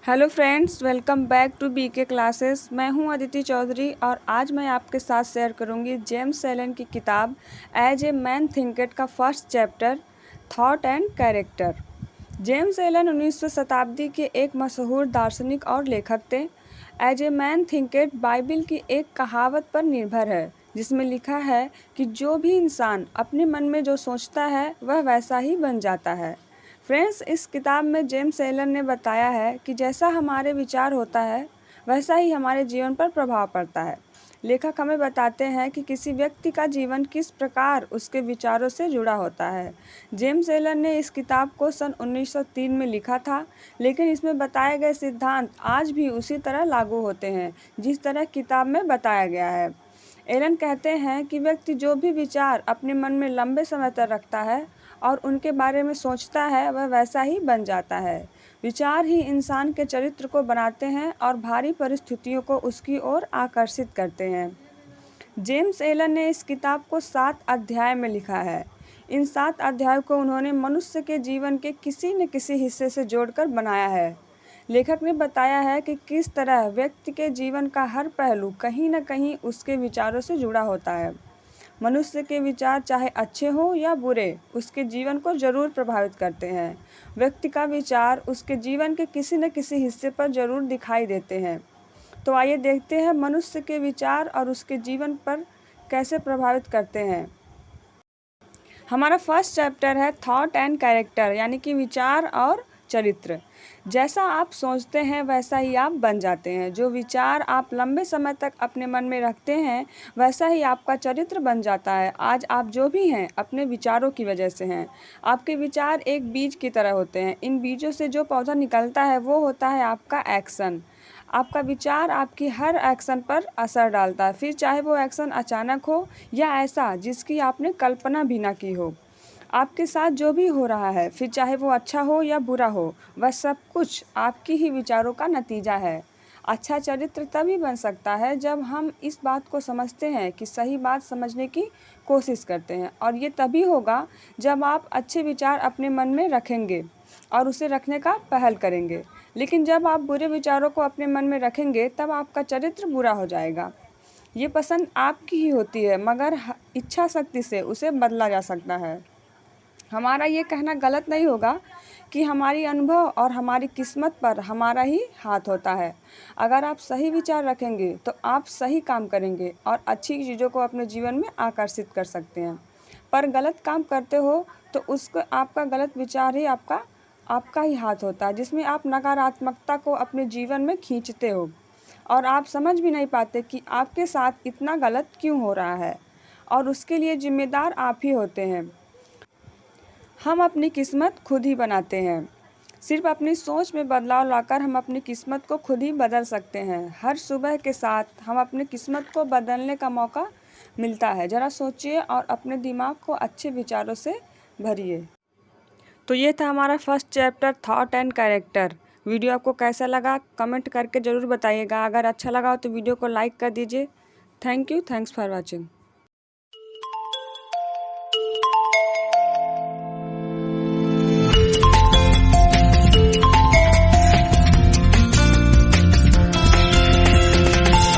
Hello friends, welcome back to BK classes. मैं हूं अदिति चौधरी और आज मैं आपके साथ शेयर करूंगी जेम्स एलन की किताब एज ए मैन थिंकेड का first chapter thought and character. James Allen 19वीं शताब्दी के एक मशहूर दार्शनिक और लेखक थे। एज ए मैन थिंकेड बाइबिल की एक कहावत पर निर्भर है जिसमें लिखा है कि जो भी इंसान अपने मन में जो सोचता है वह वैसा ही बन जाता है। फ्रेंड्स, इस किताब में जेम्स एलन ने बताया है कि जैसा हमारे विचार होता है वैसा ही हमारे जीवन पर प्रभाव पड़ता है। लेखक हमें बताते हैं कि किसी व्यक्ति का जीवन किस प्रकार उसके विचारों से जुड़ा होता है। जेम्स एलन ने इस किताब को सन 1903 में लिखा था, लेकिन इसमें बताए गए सिद्धांत आज भी उसी तरह लागू होते हैं जिस तरह किताब में बताया गया है। एलन कहते हैं कि व्यक्ति जो भी विचार अपने मन में लंबे समय तक रखता है और उनके बारे में सोचता है वह वैसा ही बन जाता है। विचार ही इंसान के चरित्र को बनाते हैं और भारी परिस्थितियों को उसकी ओर आकर्षित करते हैं। जेम्स एलन ने इस किताब को 7 अध्याय में लिखा है। इन 7 अध्यायों को उन्होंने मनुष्य के जीवन के किसी न किसी हिस्से से जोड़कर बनाया है। लेखक ने बताया है कि किस तरह व्यक्ति के जीवन का हर पहलू कहीं न कहीं उसके विचारों से जुड़ा होता है। मनुष्य के विचार चाहे अच्छे हों या बुरे, उसके जीवन को जरूर प्रभावित करते हैं। व्यक्ति का विचार उसके जीवन के किसी न किसी हिस्से पर जरूर दिखाई देते हैं। तो आइए देखते हैं मनुष्य के विचार और उसके जीवन पर कैसे प्रभावित करते हैं। हमारा फर्स्ट चैप्टर है थॉट एंड कैरेक्टर, यानी कि विचार और चरित्र। जैसा आप सोचते हैं वैसा ही आप बन जाते हैं। जो विचार आप लंबे समय तक अपने मन में रखते हैं वैसा ही आपका चरित्र बन जाता है। आज आप जो भी हैं अपने विचारों की वजह से हैं। आपके विचार एक बीज की तरह होते हैं। इन बीजों से जो पौधा निकलता है वो होता है आपका एक्शन। आपका विचार आपकी हर एक्शन पर असर डालता है, फिर चाहे वो एक्शन अचानक हो या ऐसा जिसकी आपने कल्पना भी ना की हो। आपके साथ जो भी हो रहा है, फिर चाहे वो अच्छा हो या बुरा हो, वह सब कुछ आपकी ही विचारों का नतीजा है। अच्छा चरित्र तभी बन सकता है जब हम इस बात को समझते हैं कि सही बात समझने की कोशिश करते हैं, और ये तभी होगा जब आप अच्छे विचार अपने मन में रखेंगे और उसे रखने का पहल करेंगे। लेकिन जब आप बुरे विचारों को अपने मन में रखेंगे तब आपका चरित्र बुरा हो जाएगा। ये पसंद आपकी ही होती है, मगर इच्छा शक्ति से उसे बदला जा सकता है। हमारा ये कहना गलत नहीं होगा कि हमारी अनुभव और हमारी किस्मत पर हमारा ही हाथ होता है। अगर आप सही विचार रखेंगे तो आप सही काम करेंगे और अच्छी चीज़ों को अपने जीवन में आकर्षित कर सकते हैं। पर गलत काम करते हो तो उसको आपका गलत विचार ही आपका ही हाथ होता है, जिसमें आप नकारात्मकता को अपने जीवन में खींचते हो और आप समझ भी नहीं पाते कि आपके साथ इतना गलत क्यों हो रहा है, और उसके लिए जिम्मेदार आप ही होते हैं। हम अपनी किस्मत खुद ही बनाते हैं। सिर्फ अपनी सोच में बदलाव लाकर हम अपनी किस्मत को खुद ही बदल सकते हैं। हर सुबह के साथ हम अपनी किस्मत को बदलने का मौका मिलता है। ज़रा सोचिए और अपने दिमाग को अच्छे विचारों से भरिए। तो ये था हमारा first chapter thought and character. Video आपको कैसा लगा कमेंट करके ज़रूर बताइएगा। अगर अच्छा लगा हो तो वीडियो को लाइक कर दीजिए। Thank you, thanks for watching.